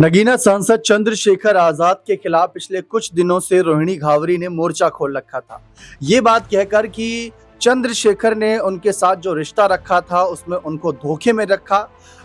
नगीना सांसद चंद्रशेखर आजाद के खिलाफ पिछले कुछ दिनों से रोहिणी घावरी ने मोर्चा खोल रखा था। ये बात कहकर कि चंद्रशेखर ने उनके साथ जो रिश्ता रखा था उसमें उनको धोखे में रखा,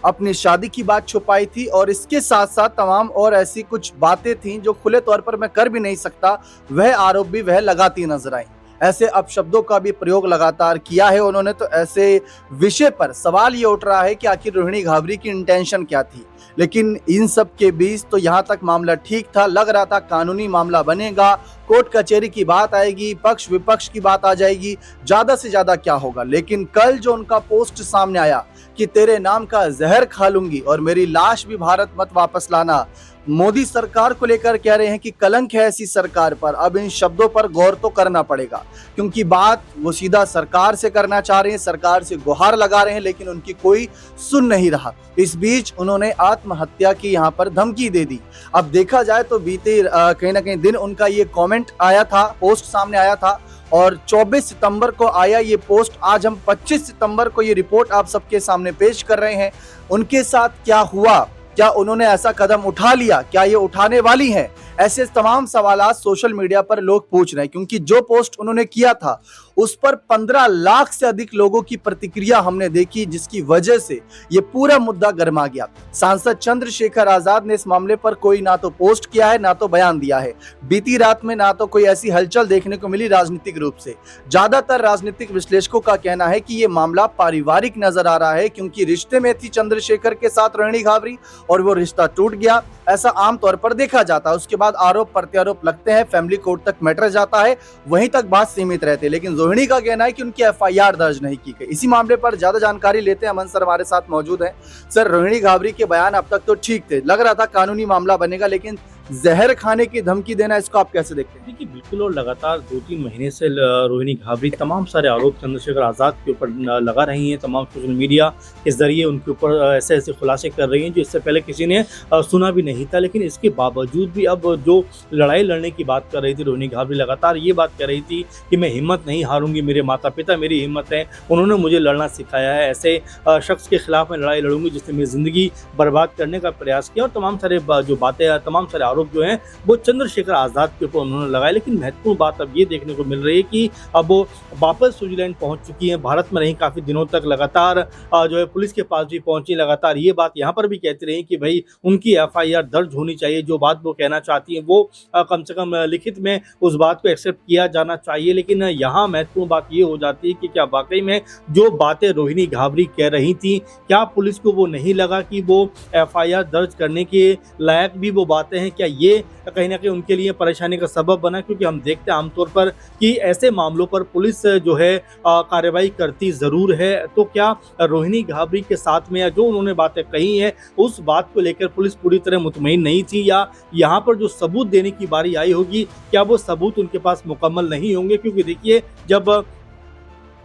अपनी शादी की बात छुपाई थी और इसके साथ साथ तमाम और ऐसी कुछ बातें थीं जो खुले तौर पर मैं कर भी नहीं सकता, वह आरोप भी वह लगाती नजर आई। ऐसे अपशब्दों का भी प्रयोग लगातार किया है उन्होंने। तो ऐसे विषय पर सवाल ये उठ रहा है कि आखिर रोहिणी घावरी की इंटेंशन क्या थी। लेकिन इन सब के बीच तो यहाँ तक मामला ठीक था, लग रहा था कानूनी मामला बनेगा, कोर्ट कचहरी की बात आएगी, पक्ष विपक्ष की बात आ जाएगी, ज्यादा से ज्यादा क्या होगा। लेकिन कल जो उनका पोस्ट सामने आया कि तेरे नाम का जहर खा लूंगी और मेरी लाश भी भारत मत वापस लाना, मोदी सरकार को लेकर कह रहे हैं कि कलंक है ऐसी सरकार पर। अब इन शब्दों पर गौर तो करना पड़ेगा, क्योंकि बात वो सीधा सरकार से करना चाह रहे हैं, सरकार से गुहार लगा रहे हैं, लेकिन उनकी कोई सुन नहीं रहा। इस बीच उन्होंने आत्महत्या की यहाँ पर धमकी दे दी। अब देखा जाए तो बीते कहीं ना कहीं दिन उनका ये कमेंट आया था, पोस्ट सामने आया था और 24 सितंबर को आया ये पोस्ट। आज हम 25 सितंबर को ये रिपोर्ट आप सबके सामने पेश कर रहे हैं। उनके साथ क्या हुआ, क्या उन्होंने ऐसा कदम उठा लिया, क्या ये उठाने वाली हैं, ऐसे तमाम सवालात सोशल मीडिया पर लोग पूछ रहे हैं। क्योंकि जो पोस्ट उन्होंने किया था उस पर 15 लाख से अधिक लोगों की प्रतिक्रिया हमने देखी, जिसकी वजह से ये पूरा मुद्दा गर्मा गया। सांसद चंद्रशेखर आजाद ने इस मामले पर कोई ना तो पोस्ट किया है ना तो बयान दिया है। बीती रात में ना तो कोई ऐसी हलचल देखने को मिली राजनीतिक रूप से। ज्यादातर राजनीतिक विश्लेषकों का कहना है कि ये मामला पारिवारिक नजर आ रहा है, क्योंकि रिश्ते में थी चंद्रशेखर के साथ रोहिणी घावरी और वो रिश्ता टूट गया, ऐसा आमतौर पर देखा जाता है। उसके बाद आरोप प्रत्यारोप लगते हैं, फैमिली कोर्ट तक मैटर जाता है, वहीं तक बात सीमित रहती है। लेकिन रोहिणी का कहना है कि उनकी एफआईआर दर्ज नहीं की गई। इसी मामले पर ज्यादा जानकारी लेते हैं, अमन सर हमारे साथ मौजूद हैं। सर, रोहिणी घावरी के बयान अब तक तो ठीक थे, लग रहा था कानूनी मामला बनेगा, लेकिन जहर खाने की धमकी देना, इसको आप कैसे देखते हैं? देखिए, बिल्कुल। और लगातार 2-3 महीने से रोहिणी घावरी तमाम सारे आरोप चंद्रशेखर आज़ाद के ऊपर लगा रही हैं। तमाम सोशल मीडिया के जरिए उनके ऊपर ऐसे ऐसे खुलासे कर रही हैं जो इससे पहले किसी ने सुना भी नहीं था। लेकिन इसके बावजूद भी अब जो लड़ाई लड़ने की बात कर रही थी रोहिणी घावरी, लगातार ये बात कर रही थी कि मैं हिम्मत नहीं हारूंगी, मेरे माता पिता मेरी हिम्मत है, उन्होंने मुझे लड़ना सिखाया है, ऐसे शख्स के खिलाफ मैं लड़ाई लड़ूंगी जिसने मेरी ज़िंदगी बर्बाद करने का प्रयास किया। और तमाम सारे जो बातें, तमाम सारे आरोप जो हैं वो चंद्रशेखर आज़ाद के ऊपर उन्होंने लगाए। लेकिन महत्वपूर्ण बात अब ये देखने को मिल रही है कि अब वो वापस स्विट्जरलैंड पहुंच चुकी हैं, भारत में रहीं काफ़ी दिनों तक, लगातार जो है पुलिस के पास भी पहुंची, लगातार ये बात यहाँ पर भी कहती रही कि भाई उनकी एफआईआर दर्ज होनी चाहिए, जो बात वो कहना चाहती हैं वो कम से कम लिखित में उस बात को एक्सेप्ट किया जाना चाहिए। लेकिन यहाँ महत्वपूर्ण बात ये हो जाती है कि क्या वाकई में जो बातें रोहिणी घावरी कह रही थी, क्या पुलिस को वो नहीं लगा कि वो एफआईआर दर्ज करने के लायक भी वो बातें हैं? क्या ये कहीं ना कहीं उनके लिए परेशानी का सबब बना? क्योंकि हम देखते हैं आमतौर पर कि ऐसे मामलों पर पुलिस जो है कार्रवाई करती ज़रूर है। तो क्या रोहिणी घावरी के साथ में या जो उन्होंने बातें कही हैं उस बात को लेकर पुलिस पूरी तरह मुतमईन नहीं थी, या यहाँ पर जो सबूत देने की बारी आई होगी क्या वो सबूत उनके पास मुकम्मल नहीं होंगे? क्योंकि देखिए, जब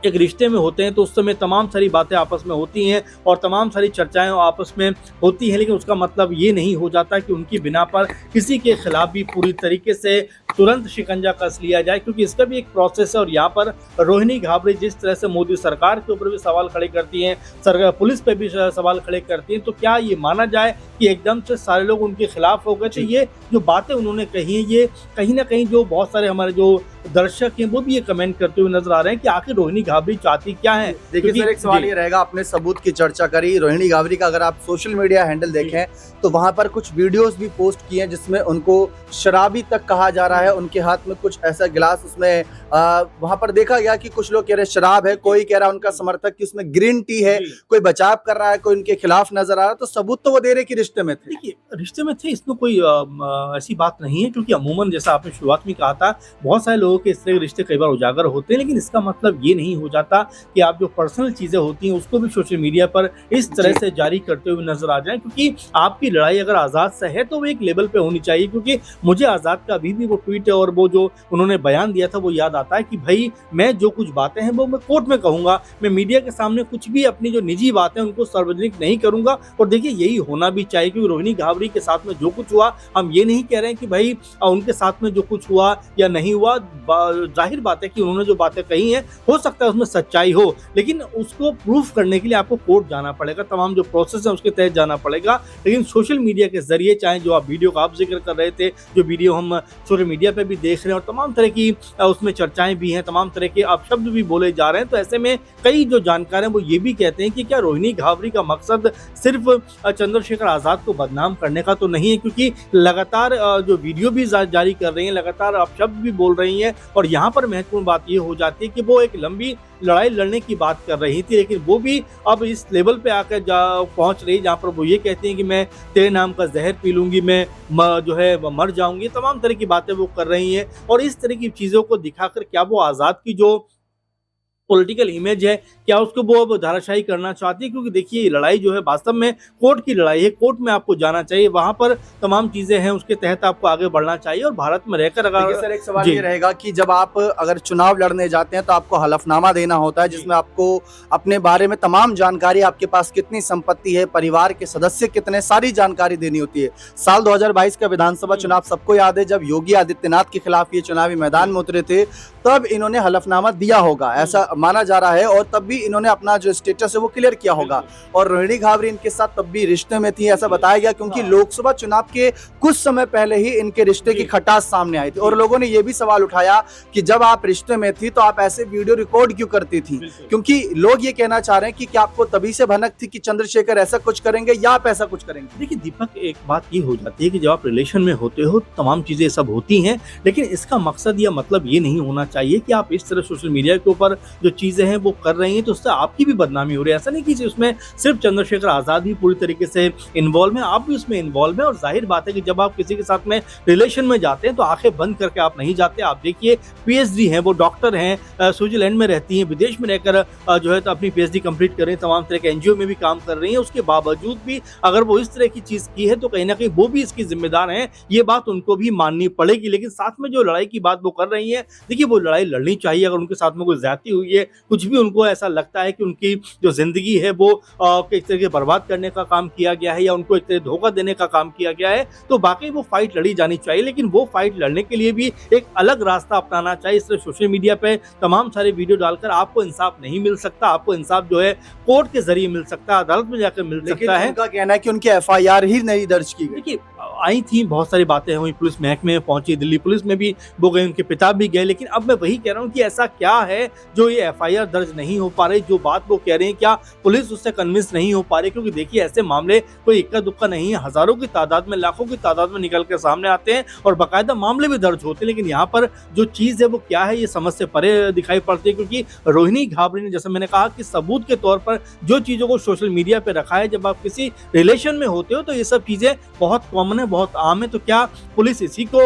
एक रिश्ते में होते हैं तो उस समय तमाम सारी बातें आपस में होती हैं और तमाम सारी चर्चाएं आपस में होती हैं, लेकिन उसका मतलब ये नहीं हो जाता कि उनकी बिना पर किसी के खिलाफ भी पूरी तरीके से तुरंत शिकंजा कस लिया जाए, क्योंकि इसका भी एक प्रोसेस है। और यहाँ पर रोहिणी घावरी जिस तरह से मोदी सरकार के ऊपर भी सवाल खड़े करती हैं, सरकार पुलिस पे भी सवाल खड़े करती हैं, तो क्या ये माना जाए कि एकदम से सारे लोग उनके खिलाफ हो गए? तो ये जो बातें उन्होंने कही हैं, ये कहीं ना कहीं जो बहुत सारे हमारे जो दर्शक हैं वो भी ये कमेंट करते हुए नजर आ रहे हैं कि आखिर रोहिणी घावरी चाहती क्या है। देखिए सर, एक सवाल ये रहेगा, आपने सबूत की चर्चा करी रोहिणी घावरी का, अगर आप सोशल मीडिया हैंडल देखें तो वहां पर कुछ वीडियोस भी पोस्ट किए हैं जिसमें उनको शराबी तक कहा जा रहा है। उनके हाथ में कुछ ऐसा गिलास, उसमें वहां पर देखा गया कि कुछ लोग कह रहे शराब है, कोई कह रहा है उनका समर्थक कि उसमें ग्रीन टी है, कोई बचाव कर रहा है, कोई उनके खिलाफ नजर आ रहा है। तो सबूत तो वो दे रहे कि रिश्ते में थे। देखिए, रिश्ते में थे, इसमें कोई ऐसी बात नहीं है, क्योंकि अमूमन जैसा आपने शुरुआत में कहा था, बहुत सारे लोगों के इस तरह के रिश्ते कई बार उजागर होते हैं। लेकिन इसका मतलब ये नहीं हो जाता कि आप जो पर्सनल चीजें होती हैं उसको भी सोशल मीडिया पर इस तरह से जारी करते हुए नजर आ जाए, क्योंकि आपकी लड़ाई अगर आज़ाद से है तो वो एक लेवल पे होनी चाहिए। क्योंकि मुझे आज़ाद का अभी भी वो ट्वीट और वो जो उन्होंने बयान दिया था वो याद आता है कि भाई मैं जो कुछ बातें हैं वो मैं कोर्ट में कहूँगा, मैं मीडिया के सामने कुछ भी अपनी जो निजी बातें उनको सार्वजनिक नहीं करूँगा। और देखिए, यही होना भी चाहिए, क्योंकि रोहिणी घावरी के साथ में जो कुछ हुआ, हम ये नहीं कह रहे हैं कि भाई उनके साथ में जो कुछ हुआ या नहीं हुआ, जाहिर बात है कि उन्होंने जो बातें कही हैं हो सकता है उसमें सच्चाई हो, लेकिन उसको प्रूफ करने के लिए आपको कोर्ट जाना पड़ेगा, तमाम जो प्रोसेस है उसके तहत जाना पड़ेगा। लेकिन सोशल मीडिया के जरिए, चाहे जो आप वीडियो का आप जिक्र कर रहे थे, जो वीडियो हम सोशल मीडिया पे भी देख रहे हैं और तमाम तरह की उसमें चर्चाएं भी हैं, तमाम तरह के अपशब्द भी बोले जा रहे हैं, तो ऐसे में कई जो जानकार हैं वो ये भी कहते हैं कि क्या रोहिणी घावरी का मकसद सिर्फ चंद्रशेखर आज़ाद को बदनाम करने का तो नहीं है, क्योंकि लगातार जो वीडियो भी जारी कर रही हैं, लगातार अपशब्द भी बोल रही हैं। और यहाँ पर महत्वपूर्ण बात ये हो जाती है कि वो एक लंबी लड़ाई लड़ने की बात कर रही थी, लेकिन वो भी अब इस लेवल पे आकर पहुंच रही जहाँ पर वो ये कहती हैं कि मैं तेरे नाम का जहर पी लूंगी, मैं जो है मर जाऊंगी, तमाम तरह की बातें वो कर रही हैं। और इस तरह की चीज़ों को दिखाकर क्या वो आज़ाद की जो पॉलिटिकल इमेज है, क्या उसको वो अब धाराशाही करना चाहती है? क्योंकि देखिए ये लड़ाई जो है वास्तव में कोर्ट की लड़ाई है, कोर्ट में आपको जाना चाहिए, वहां पर तमाम चीजें हैं उसके तहत आपको आगे बढ़ना चाहिए। और भारत में रहकर अगर सर एक सवाल ये रहेगा कि जब आप अगर चुनाव लड़ने जाते हैं तो आपको हलफनामा देना होता है, जिसमें आपको अपने बारे में तमाम जानकारी, आपके पास कितनी संपत्ति है, परिवार के सदस्य कितने, सारी जानकारी देनी होती है। साल 2022 का विधानसभा चुनाव सबको याद है, जब योगी आदित्यनाथ के खिलाफ ये चुनावी मैदान में उतरे थे तब इन्होंने हलफनामा दिया होगा, ऐसा माना जा रहा है, और तब भी इन्होंने अपना जो स्टेटस है वो क्लियर किया होगा। और रोहिणी घावरी इनके साथ तब भी रिश्ते में थी, ऐसा बताया गया, क्योंकि लोकसभा चुनाव के कुछ समय पहले ही इनके रिश्ते की खटास सामने आई थी। और लोगों ने ये भी सवाल उठाया कि जब आप रिश्ते में थी तो आप ऐसे वीडियो रिकॉर्ड क्यों करती थी, क्योंकि लोग ये कहना चाह रहे हैं कि क्या आपको तभी से भनक थी कि चंद्रशेखर ऐसा कुछ करेंगे या आप ऐसा कुछ करेंगे। देखिए दीपक, एक बात ये हो जाती है कि जब आप रिलेशन में होते हो तमाम चीजें सब होती हैं, लेकिन इसका मकसद या मतलब ये नहीं होना चाहिए कि आप इस तरह सोशल मीडिया के ऊपर जो चीजें हैं वो कर रही हैं तो उससे आपकी भी बदनामी हो रही है। ऐसा नहीं कि उसमें सिर्फ चंद्रशेखर आजाद ही पूरी तरीके से इन्वॉल्व है, आप भी उसमें इन्वॉल्व है। और जाहिर बात है कि जब आप किसी के साथ में रिलेशन में जाते हैं तो आंखें बंद करके आप नहीं जाते। आप देखिए पीएचडी हैं, वो डॉक्टर हैं, स्विट्जरलैंड में रहती हैं, विदेश में रहकर जो है तो अपनी पीएचडी कंप्लीट कर रही हैं, तमाम तरह के एनजीओ में भी काम कर रही हैं। उसके बावजूद भी अगर वो इस तरह की चीज की है तो कहीं ना कहीं वो भी इसकी जिम्मेदार हैं, ये बात उनको भी माननी पड़ेगी। लेकिन साथ में जो लड़ाई की बात वो कर रही है, देखिए वो लड़ाई लड़नी चाहिए। अगर उनके साथ में कोई ज्यादती हुई है, कुछ भी उनको ऐसा लगता है कि उनकी जो जिंदगी है वो एक तरह के बर्बाद करने का काम किया गया है या उनको एक तरह धोखा देने का काम किया गया है, तो बाकी वो फाइट लड़ी जानी चाहिए। लेकिन वो फाइट लड़ने के लिए भी एक अलग रास्ता अपनाना चाहिए। इसलिए सोशल मीडिया पे तमाम सारे वीडियो डालकर आपको इंसाफ नहीं मिल सकता। आपको इंसाफ जो है कोर्ट के जरिए मिल सकता है, अदालत में जाकर मिल सकता है। उनका कहना है कि उनकी एफआईआर ही नहीं दर्ज की गई। देखिए आई थी, बहुत सारी बातें हुई, पुलिस महकमे में पहुंची, दिल्ली पुलिस में भी वो गए, उनके पिता भी गए। लेकिन अब मैं वही कह रहा हूँ कि ऐसा क्या है जो ये एफआईआर दर्ज नहीं हो पा रही, जो बात वो कह रहे हैं, क्या पुलिस उससे कन्विंस नहीं हो पा रही? क्योंकि देखिए ऐसे मामले कोई इक्का दुक्का नहीं है, हजारों की तादाद में, लाखों की तादाद में निकल के सामने आते हैं और बाकायदा मामले भी दर्ज होते हैं। लेकिन यहाँ पर जो चीज है वो क्या है, ये समझ से परे दिखाई पड़ती है। क्योंकि रोहिणी घावरी ने, जैसे मैंने कहा, कि सबूत के तौर पर जो चीजों को सोशल मीडिया पे रखा है, जब आप किसी रिलेशन में होते हो तो ये सब चीजें बहुत कॉमन है, बहुत आम है। तो क्या पुलिस इसी को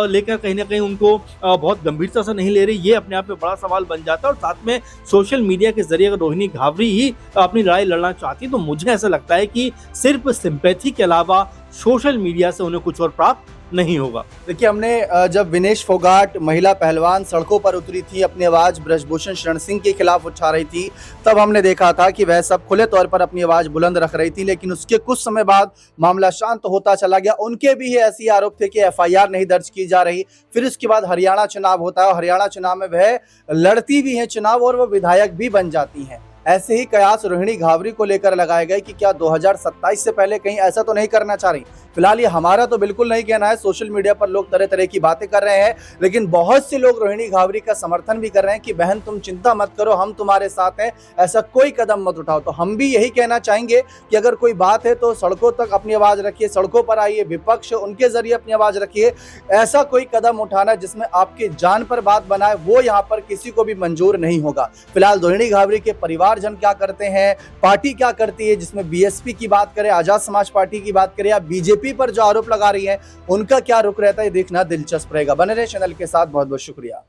लेकर कहीं ना कहीं उनको बहुत गंभीरता से नहीं ले रही? ये अपने आप में बड़ा सवाल बन जाता है। और साथ में सोशल मीडिया के जरिए अगर रोहिणी घावरी ही अपनी लड़ाई लड़ना चाहती तो मुझे ऐसा लगता है कि सिर्फ सिंपैथी के अलावा सोशल मीडिया से उन्हें कुछ और प्राप्त नहीं होगा। देखिए हमने जब विनेश फोगाट, महिला पहलवान, सड़कों पर उतरी थी, अपनी आवाज ब्रजभूषण शरण सिंह के खिलाफ उठा रही थी, तब हमने देखा था कि वह सब खुले तौर पर अपनी आवाज बुलंद रख रही थी। लेकिन उसके कुछ समय बाद मामला शांत होता चला गया। उनके भी ऐसी आरोप थे कि एफआईआर नहीं दर्ज की जा रही। फिर उसके बाद हरियाणा चुनाव होता है और हरियाणा चुनाव में वह लड़ती भी हैं चुनाव और वह विधायक भी बन जाती हैं। ऐसे ही कयास रोहिणी घावरी को लेकर लगाए गए कि क्या 2027 से पहले कहीं ऐसा तो नहीं करना चाह रही। फिलहाल ये हमारा तो बिल्कुल नहीं कहना है, सोशल मीडिया पर लोग तरह तरह की बातें कर रहे हैं, लेकिन बहुत से लोग रोहिणी घावरी का समर्थन भी कर रहे हैं कि बहन तुम चिंता मत करो, हम तुम्हारे साथ हैं, ऐसा कोई कदम मत उठाओ। तो हम भी यही कहना चाहेंगे कि अगर कोई बात है तो सड़कों तक अपनी आवाज रखिए, सड़कों पर आइए, विपक्ष उनके जरिए अपनी आवाज रखिए। ऐसा कोई कदम उठाना जिसमें आपकी जान पर बात बनाए, वो यहाँ पर किसी को भी मंजूर नहीं होगा। फिलहाल रोहिणी घावरी के परिवारजन क्या करते हैं, पार्टी क्या करती है, जिसमें बीएसपी की बात करें, आजाद समाज पार्टी की बात करें या बीजेपी पर जो आरोप लगा रही है, उनका क्या रुख रहता है, देखना दिलचस्प रहेगा। बने रहे चैनल के साथ, बहुत बहुत शुक्रिया।